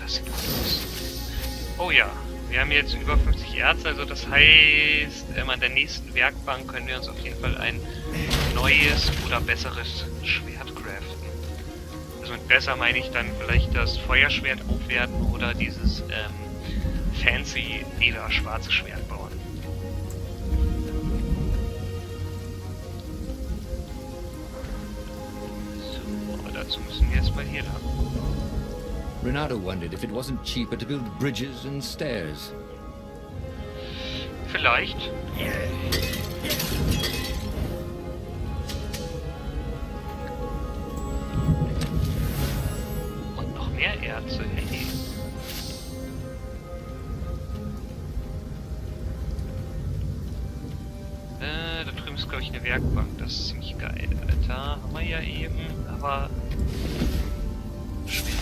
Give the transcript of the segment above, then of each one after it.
das sieht gut aus. Oh ja, wir haben jetzt über 50 Erz, also das heißt, an der nächsten Werkbank können wir uns auf jeden Fall ein neues oder besseres Schwert craften. Also mit besser meine ich dann vielleicht das Feuerschwert aufwerten oder dieses fancy lila schwarze Schwert bauen. So, aber dazu müssen wir erstmal hier lang. Renato wondered if it wasn't cheaper to build bridges and stairs. Vielleicht. Und noch mehr Erze, hey. Da drüben ist, glaube ich, eine Werkbank. Das ist ziemlich geil, Alter. Haben wir ja eben, aber... Schwer.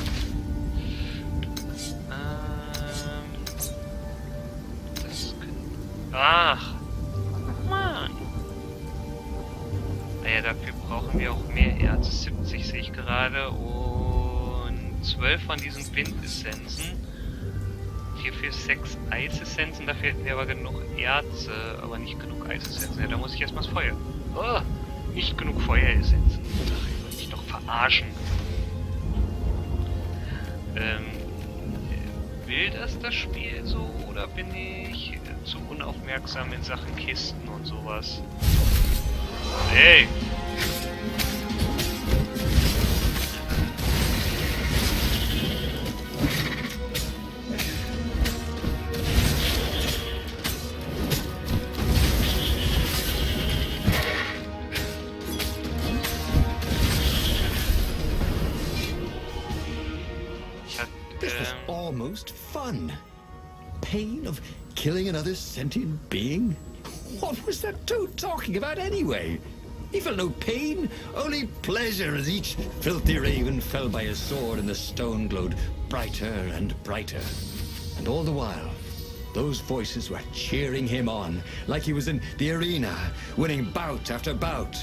Ach, Mann. Naja, dafür brauchen wir auch mehr Erz. 70 sehe ich gerade und 12 von diesen Windessenzen. 4 für 6 Eisessenzen, dafür hätten wir aber genug Erze, aber nicht genug Eisessenzen. Ja, da muss ich erstmal das Feuer. Oh, nicht genug Feueressenzen. Ach, ich will mich doch verarschen. Will das Spiel so oder bin ich zu unaufmerksam in Sachen Kisten und sowas? Hey! This was almost fun. Pain of killing another sentient being? What was that toad talking about anyway? He felt no pain, only pleasure as each filthy raven fell by his sword and the stone glowed brighter and brighter. And all the while, those voices were cheering him on like he was in the arena, winning bout after bout.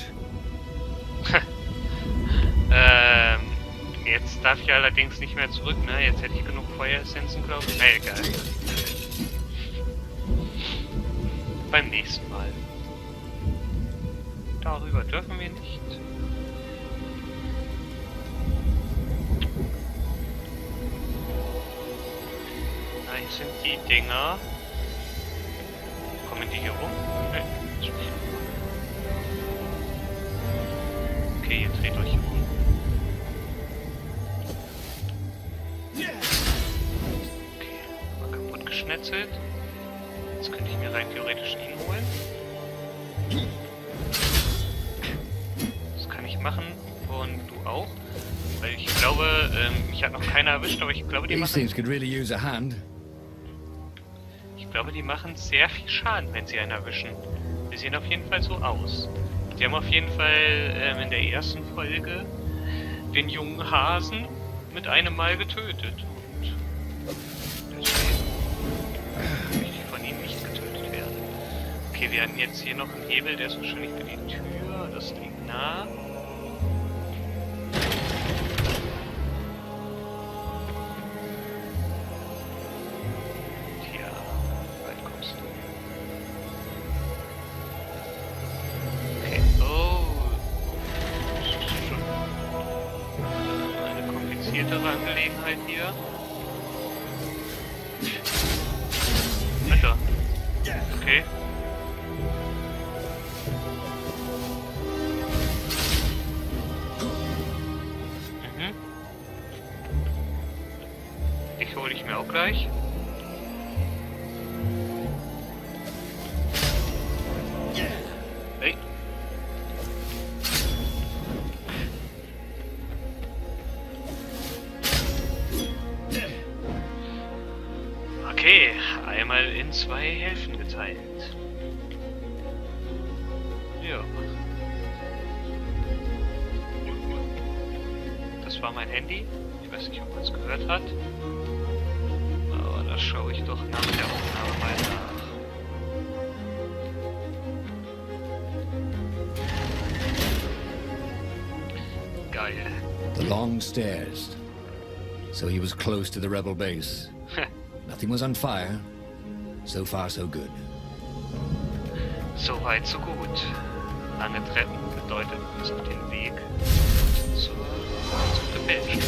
Jetzt darf ich allerdings nicht mehr zurück, ne? Jetzt hätte ich genug Feueressenzen, glaube ich. Egal. Beim nächsten Mal. Darüber dürfen wir nicht. Nice sind die Dinger. Kommen die hier rum? Ne. Okay, ihr dreht euch um. Geschnetzelt. Jetzt könnte ich mir rein theoretisch ihn holen. Das kann ich machen und du auch. Weil ich glaube, mich hat noch keiner erwischt, aber ich glaube, die machen... Ich glaube, die machen sehr viel Schaden, wenn sie einen erwischen. Die sehen auf jeden Fall so aus. Die haben auf jeden Fall in der ersten Folge den jungen Hasen mit einem Mal getötet. Okay, wir haben jetzt hier noch einen Hebel, der ist wahrscheinlich für die Tür. Das liegt nah. Tja, weit kommst du. Okay, oh. Das ist schon eine kompliziertere Angelegenheit hier. Alter. Okay. Hole ich mir auch gleich. Hey. Okay, einmal in 2 Hälften geteilt. Ja. Das war mein Handy. Ich weiß nicht, ob man es gehört hat. Aber da schaue ich doch nach der Aufnahme mal nach. Geil. The long stairs. so he was close to the rebel base. Nothing was on fire. So far, so good. So weit, so gut. Lange Treppen bedeutet, du bist auf den Weg zum Rebellen.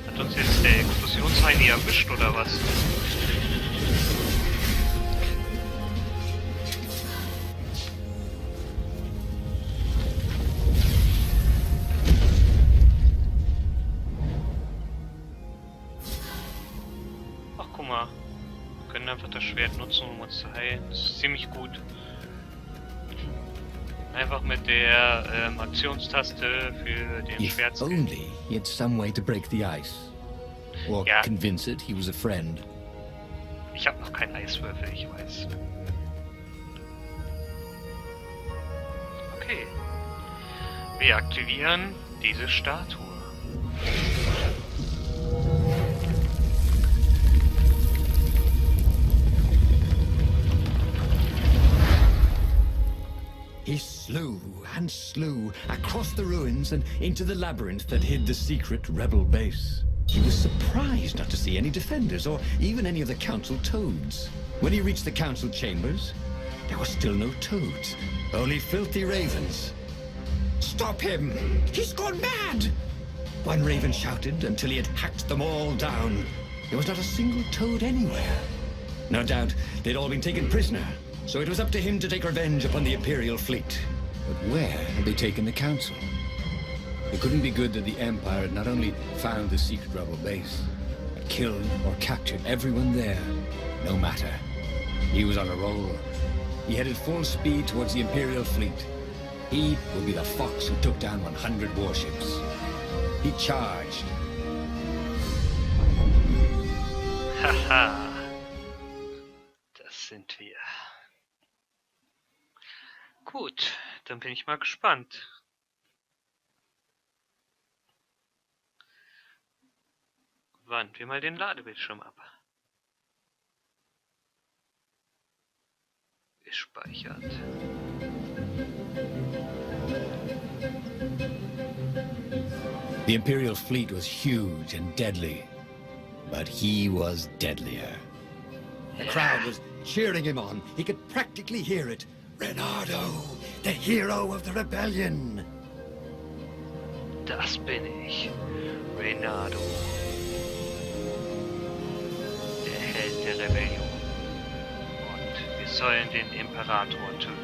Hat uns jetzt der Explosionsheini erwischt oder was? Ach guck mal, wir können einfach das Schwert nutzen, um uns zu heilen. Das ist ziemlich gut. Einfach mit der Aktionstaste für den If Schwertskill. only he had some way to break the ice. Or Ja. convince it he was a friend. Ich habe noch keinen Eiswürfel, ich weiß. Okay. Wir aktivieren diese Statue. He slew and slew across the ruins and into the labyrinth that hid the secret rebel base. He was surprised not to see any defenders or even any of the council toads. When he reached the council chambers, there were still no toads, only filthy ravens. Stop him! He's gone mad! One raven shouted until he had hacked them all down. There was not a single toad anywhere. No doubt they'd all been taken prisoner, so it was up to him to take revenge upon the Imperial fleet. But where had they taken the council? It couldn't be good that the Empire had not only found the secret rebel base, but killed or captured everyone there. No matter. He was on a roll. He headed full speed towards the Imperial fleet. He would be the fox who took down 100 warships. He charged. Haha. Das sind wir. Gut, dann bin ich mal gespannt. Warten wir mal den Ladebildschirm ab. Ist speichert. The Imperial fleet was huge and deadly, but he was deadlier. The crowd was cheering him on. He could practically hear it. Reynardo, the hero of the rebellion. Das bin ich, Reynardo. Der Held der Rebellion. Und wir sollen den Imperator töten.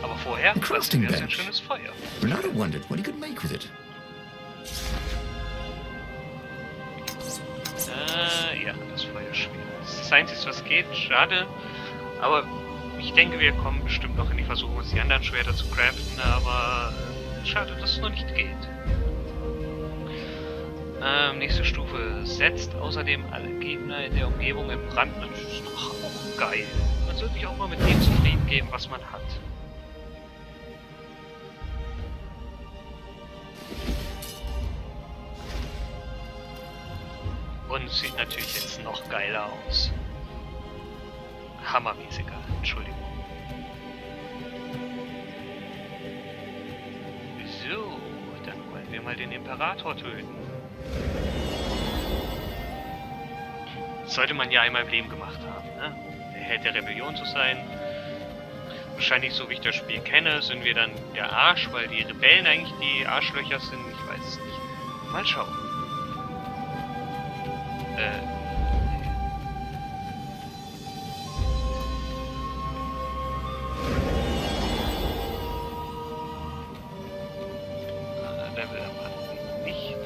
Aber vorher Crafting wir uns ein bench. schönes Feuer. Reynardo wondered what he could make with it. Ja, das Feuerschwert. Das ist das Einzige, was geht. Schade. Aber ich denke, wir kommen bestimmt noch in die Versuchung, uns die anderen Schwerter zu craften. Aber schade, dass es noch nicht geht. Nächste Stufe. Setzt außerdem alle Gegner in der Umgebung in Brand. Das ist doch auch geil. Man sollte sich auch mal mit dem zufrieden geben, was man hat. Und es sieht natürlich jetzt noch geiler aus. Hammermäßiger, Entschuldigung. So, dann wollen wir mal den Imperator töten. Das sollte man ja einmal im Leben gemacht haben, ne? Der Held der Rebellion zu sein. Wahrscheinlich, so wie ich das Spiel kenne, sind wir dann der Arsch, weil die Rebellen eigentlich die Arschlöcher sind. Ich weiß es nicht. Mal schauen. Level up nicht.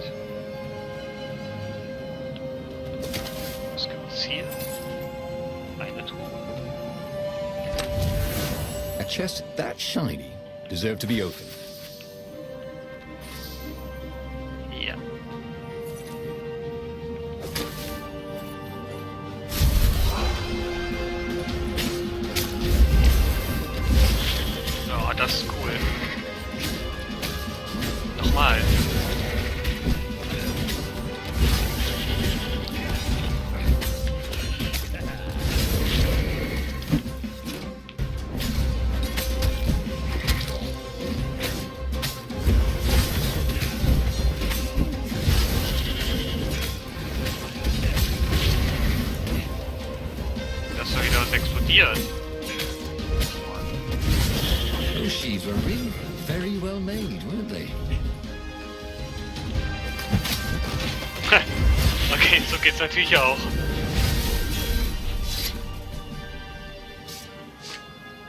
Es chest that shiny deserved to be opened. Ja. Oh, das ist cool. Nochmal. Dass da wieder was explodiert. Those sheaves were really very well made, weren't they? Okay, so geht's natürlich auch.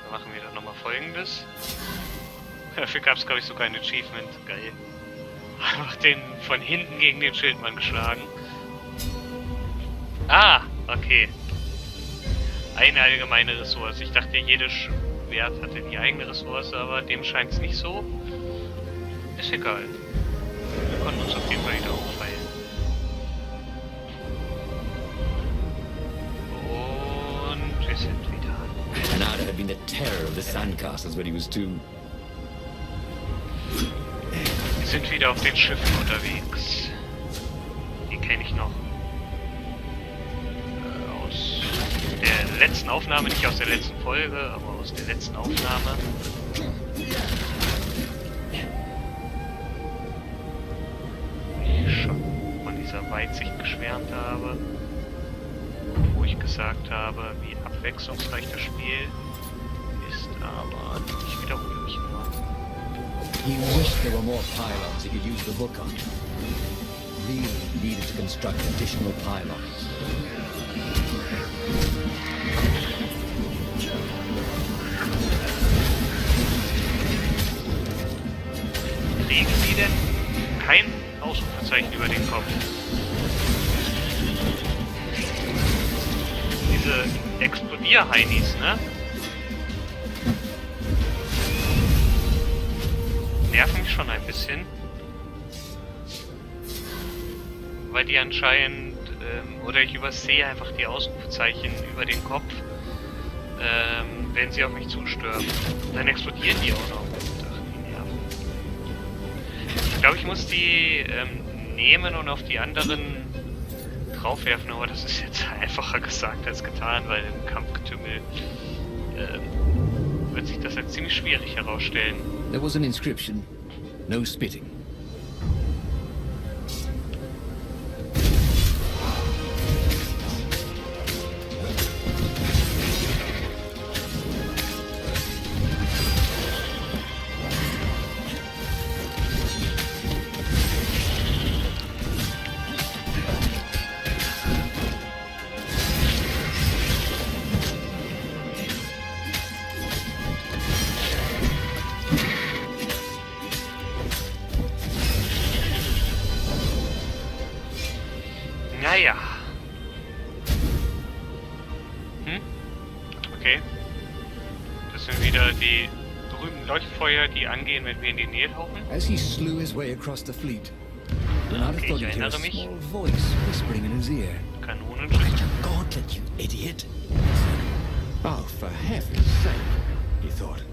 Dann machen wir doch nochmal Folgendes. Dafür gab es, glaube ich, sogar ein Achievement. Geil. Einfach den von hinten gegen den Schildmann geschlagen. Ah, okay. Eine allgemeine Ressource. Ich dachte, jedes Schwert hatte die eigene Ressource, aber dem scheint es nicht so. Ist egal. Wir konnten uns auf jeden Fall wieder auffeilen. Und wir sind wieder. Bernardo had been the terror of the sandcastles when he was two. Wir sind wieder auf den Schiffen unterwegs. Die kenne ich noch. Aus der letzten Aufnahme, nicht aus der letzten Folge, aber aus der letzten Aufnahme. Wie ich schon von dieser Weitsicht geschwärmt habe. Wo ich gesagt habe, wie abwechslungsreich das Spiel ist, aber ich wiederhole mich nur. He wished there were more pylons he could use the book on. Really needed to construct additional pylons. Kriegen die denn kein Ausrufezeichen über den Kopf? Diese Explodier-Heinis, ne? Nerven mich schon ein bisschen. Weil die anscheinend, oder ich übersehe einfach die Ausrufezeichen über den Kopf, wenn sie auf mich zustürmen. Dann explodieren die auch noch. Ach, die Nerven. Ich glaube, ich muss die nehmen und auf die anderen draufwerfen, aber das ist jetzt einfacher gesagt als getan, weil im Kampfgetümmel wird sich das als ziemlich schwierig herausstellen. There was an inscription. No spitting. Naja. Okay. Das sind wieder die berühmten Leuchtfeuer, die angehen, wenn wir in die Nähe tauchen. As he slew his way across the fleet, Bernardo Okay, thought ich he heard a erinnere mich. small voice whispering in his ear. Kanonenschuss. Gauntlet, you idiot. Oh, for heaven's sake, he thought.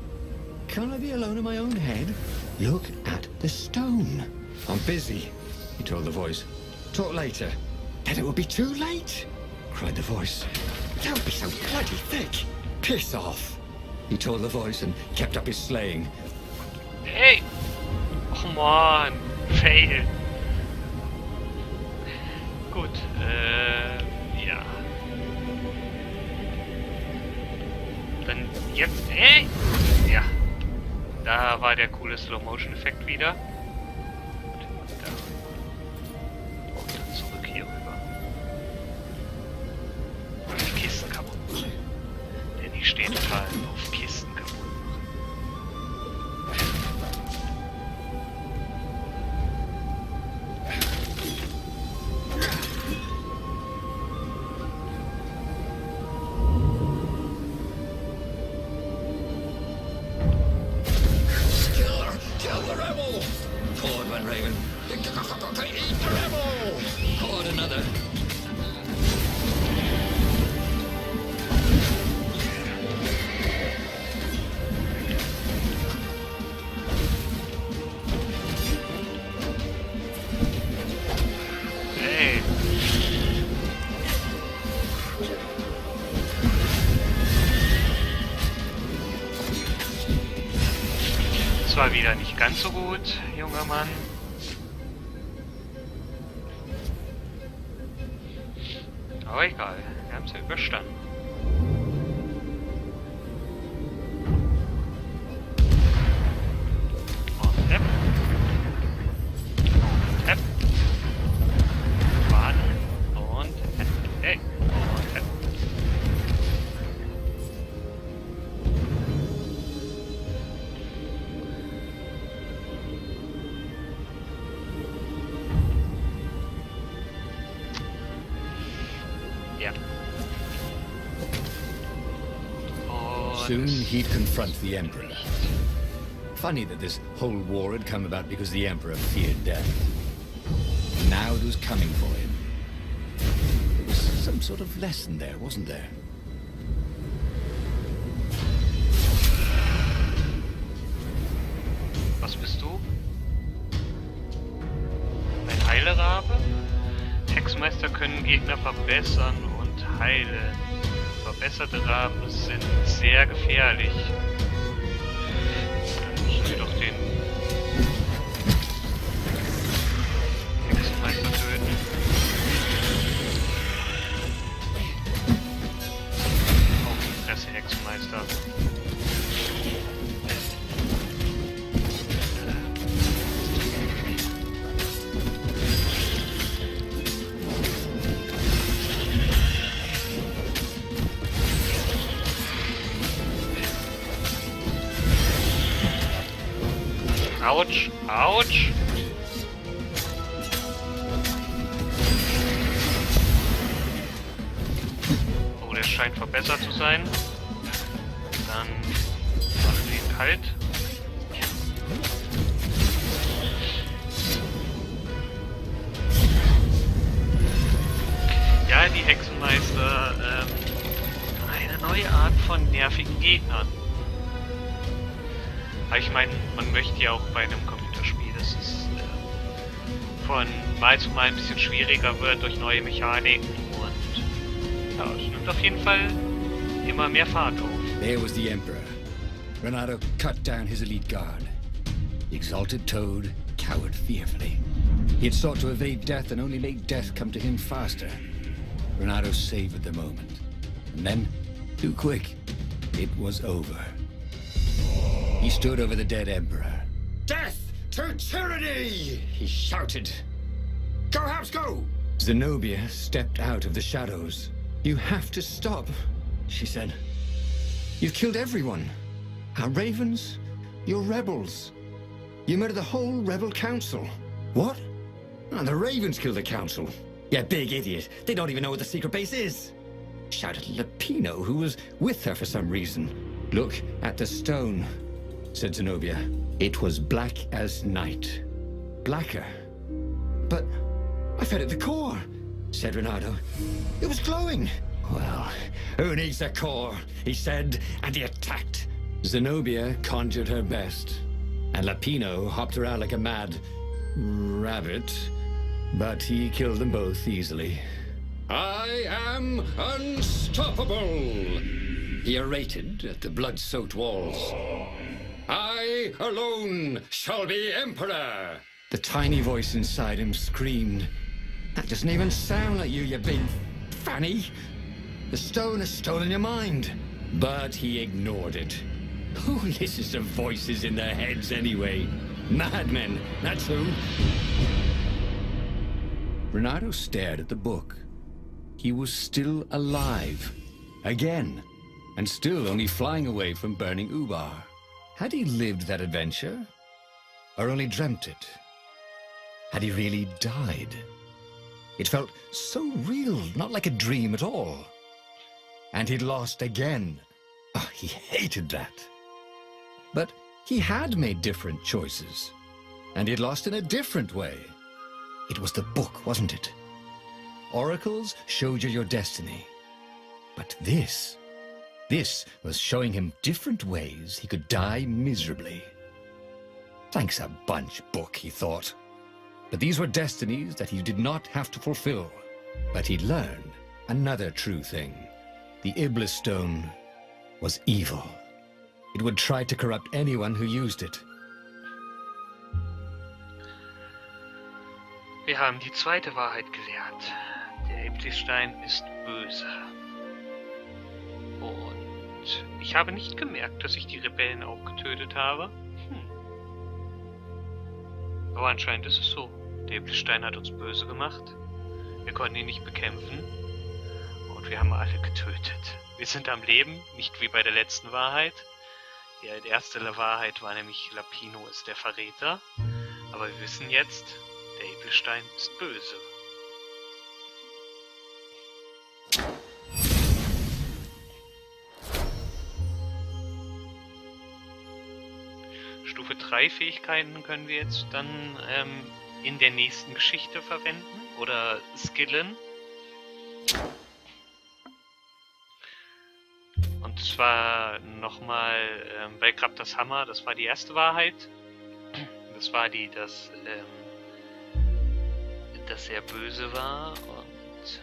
Can't I be alone in my own head? Look at the stone. I'm busy, he told the voice. Talk later. Then it will be too late, cried the voice. Don't be so bloody thick. Piss off, he told the voice and kept up his slaying. Hey! Oh man, fail. Gut, ja. Dann jetzt, hey! Ja. Da war der coole Slow-Motion-Effekt wieder. Und da. Und dann zurück hier rüber. Und die Kisten kaputt machen. Denn die stehen total auf Kisten kaputt machen. zwar wieder nicht ganz so gut, junger Mann. Aber egal, wir haben es ja überstanden. Und Tap. Und Tap. Warten. Und hey. Und Tap. Ja. Soon he'd confront the Emperor. Funny that this whole war had come about because the Emperor feared death. Now it was coming for him. There was some sort of lesson there, wasn't there? Was bist du? Ein Heilerabe? Hexenmeister können Gegner verbessern und heilen. Verbesserte Raben sind sehr gefährlich. Dann müssen wir doch den Hexenmeister töten. Auf die Fresse, Hexenmeister. Autsch, Autsch! Oh, der scheint verbessert zu sein. Dann machen wir ihn kalt. Ja, die Hexenmeister, eine neue Art von nervigen Gegnern. Aber ich meine, man möchte ja auch bei einem Computerspiel, dass es von Mal zu Mal ein bisschen schwieriger wird durch neue Mechaniken und ja, es nimmt auf jeden Fall immer mehr Fahrt auf. There was the Emperor. Renato cut down his elite guard. The exalted Toad cowered fearfully. He had sought to evade death and only made death come to him faster. Renato savored the moment. And then, too quick, it was over. He stood over the dead Emperor. Death to tyranny! He shouted. Go, House, go! Zenobia stepped out of the shadows. You have to stop, she said. You've killed everyone. Our ravens, your rebels. You murdered the whole rebel council. What? Oh, the ravens killed the council. You big idiot. They don't even know what the secret base is. Shouted Lapino, who was with her for some reason. Look at the stone, said Zenobia. It was black as night. Blacker. But I fed it the core, said Renato. It was glowing. Well, who needs a core, he said, and he attacked. Zenobia conjured her best, and Lapino hopped around like a mad rabbit, but he killed them both easily. I am unstoppable, he orated at the blood-soaked walls. I alone shall be emperor. The tiny voice inside him screamed, that doesn't even sound like you big fanny. The stone has stolen your mind. But he ignored it. Who listens to voices in their heads anyway? Madmen, that's who. Renato stared at the book. He was still alive. Again. And still only flying away from burning Ubar. Had he lived that adventure? Or only dreamt it? Had he really died? It felt so real, not like a dream at all. And he'd lost again. Oh, he hated that. But he had made different choices. And he'd lost in a different way. It was the book, wasn't it? Oracles showed you your destiny. But this was showing him different ways he could die miserably. Thanks a bunch, book, he thought. But these were destinies that he did not have to fulfill. But he'd learned another true thing. The Iblis Stone was evil. It would try to corrupt anyone who used it. Wir haben die zweite Wahrheit gelernt. Der Eblistein ist böse. Und ich habe nicht gemerkt, dass ich die Rebellen auch getötet habe. Aber anscheinend ist es so. Der Eblistein hat uns böse gemacht. Wir konnten ihn nicht bekämpfen. Und wir haben alle getötet. Wir sind am Leben, nicht wie bei der letzten Wahrheit. Die erste Wahrheit war nämlich, Lapino ist der Verräter. Aber wir wissen jetzt, der Eblistein ist böse. Stufe 3 Fähigkeiten können wir jetzt dann in der nächsten Geschichte verwenden oder skillen. Und zwar nochmal bei Grabtas Hammer, das war die erste Wahrheit. Das war die, dass er böse war und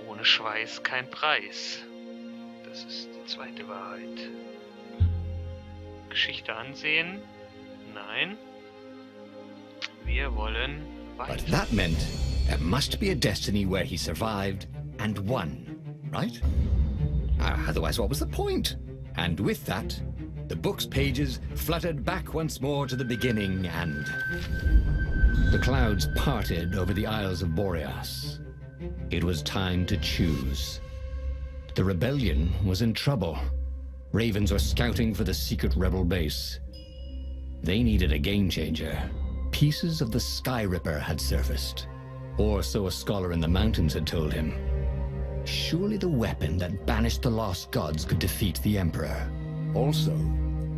ohne Schweiß kein Preis. Das ist die zweite Wahrheit. Geschichte ansehen? Nein. Wir wollen weiter. But that meant there must be a destiny where he survived and won, right? Otherwise, what was the point? And with that, the book's pages fluttered back once more to the beginning, and the clouds parted over the Isles of Boreas. It was time to choose. The rebellion was in trouble. Ravens were scouting for the secret rebel base. They needed a game changer. Pieces of the Sky Ripper had surfaced, or so a scholar in the mountains had told him. Surely the weapon that banished the lost gods could defeat the Emperor. Also,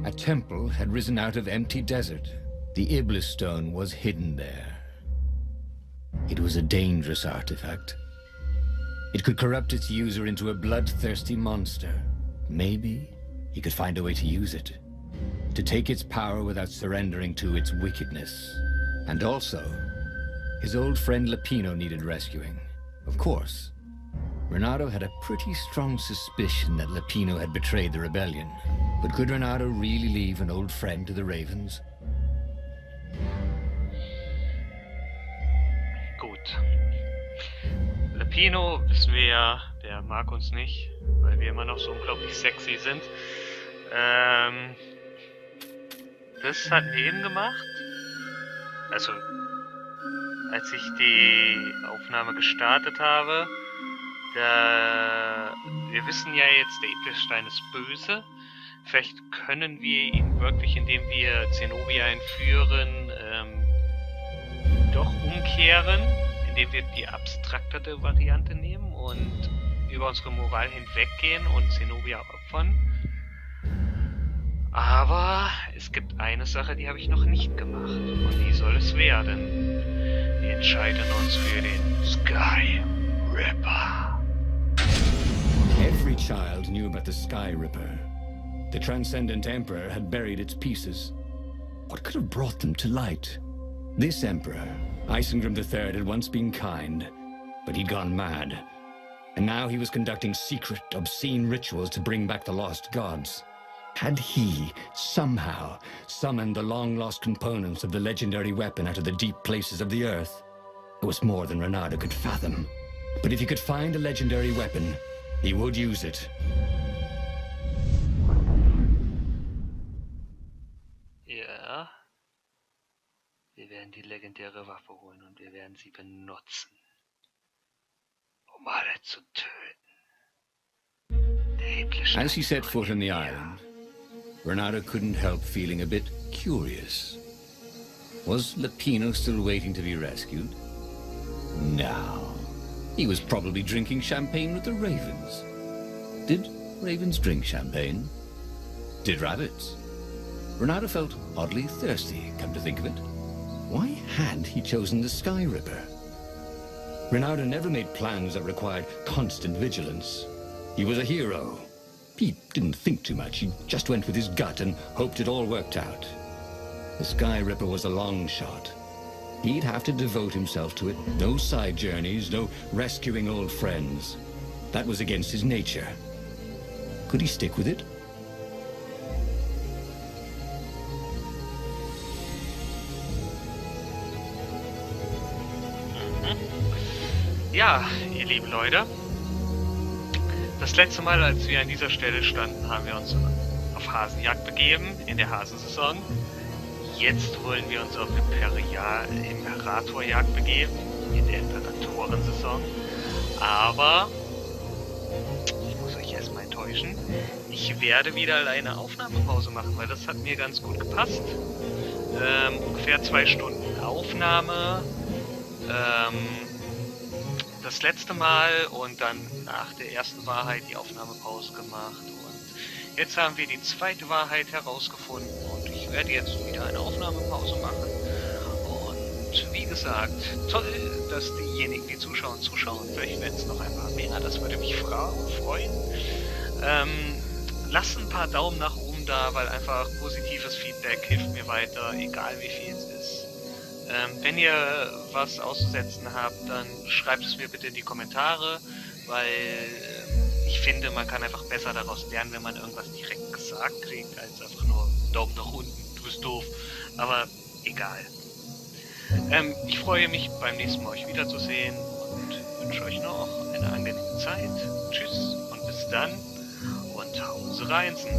a temple had risen out of empty desert. The Iblis stone was hidden there. It was a dangerous artifact. It could corrupt its user into a bloodthirsty monster. Maybe he could find a way to use it, to take its power without surrendering to its wickedness. And also, his old friend Lapino needed rescuing. Of course, Renato had a pretty strong suspicion that Lapino had betrayed the rebellion. But could Renato really leave an old friend to the Ravens? Gut. Lapino, wissen wir ja, der mag uns nicht, weil wir immer noch so unglaublich sexy sind. Das hatten wir eben gemacht. Also, als ich die Aufnahme gestartet habe, wir wissen ja jetzt, der Eblistein ist böse. Vielleicht können wir ihn wirklich, indem wir Zenobia entführen, doch umkehren, indem wir die abstraktere Variante nehmen und über unsere Moral hinweggehen und Zenobia opfern. Aber es gibt eine Sache, die habe ich noch nicht gemacht. Und die soll es werden. Wir entscheiden uns für den Sky Ripper. Every child knew about the Sky Ripper. The Transcendent Emperor had buried its pieces. What could have brought them to light? This Emperor, Isengrim III, had once been kind, but he'd gone mad. And now he was conducting secret, obscene rituals to bring back the lost gods. Had he, somehow, summoned the long-lost components of the legendary weapon out of the deep places of the earth? It was more than Renato could fathom. But if he could find a legendary weapon, he would use it. Ja. Wir werden die legendäre Waffe holen und wir werden sie benutzen, um alle zu töten. As he set foot on the island, Renato couldn't help feeling a bit curious. Was Lapino still waiting to be rescued? No. He was probably drinking champagne with the ravens. Did ravens drink champagne? Did rabbits? Renato felt oddly thirsty, come to think of it. Why had he chosen the Sky Ripper? Renato never made plans that required constant vigilance. He was a hero. He didn't think too much. He just went with his gut and hoped it all worked out. The Sky Ripper was a long shot. He'd have to devote himself to it. No side journeys, no rescuing old friends. That was against his nature. Could he stick with it? Ja, ihr lieben Leute. Das letzte Mal, als wir an dieser Stelle standen, haben wir uns auf Hasenjagd begeben, in der Hasensaison. Jetzt wollen wir uns auf Imperatorjagd begeben, in der Imperatorensaison. Aber ich muss euch erstmal enttäuschen. Ich werde wieder eine Aufnahmepause machen, weil das hat mir ganz gut gepasst. Ungefähr 2 Stunden Aufnahme. Das letzte Mal und dann nach der ersten Wahrheit die Aufnahmepause gemacht. Und jetzt haben wir die zweite Wahrheit herausgefunden und ich werde jetzt wieder eine Aufnahmepause machen. Und wie gesagt, toll, dass diejenigen, die zuschauen. Vielleicht werden es noch ein paar mehr, das würde mich freuen. Lasst ein paar Daumen nach oben da, weil einfach positives Feedback hilft mir weiter, egal wie viel es ist. Wenn ihr was auszusetzen habt, dann schreibt es mir bitte in die Kommentare, weil ich finde, man kann einfach besser daraus lernen, wenn man irgendwas direkt gesagt kriegt, als einfach nur Daumen nach unten, du bist doof. Aber egal. Ich freue mich, beim nächsten Mal euch wiederzusehen und wünsche euch noch eine angenehme Zeit. Tschüss und bis dann und Hause reinsen.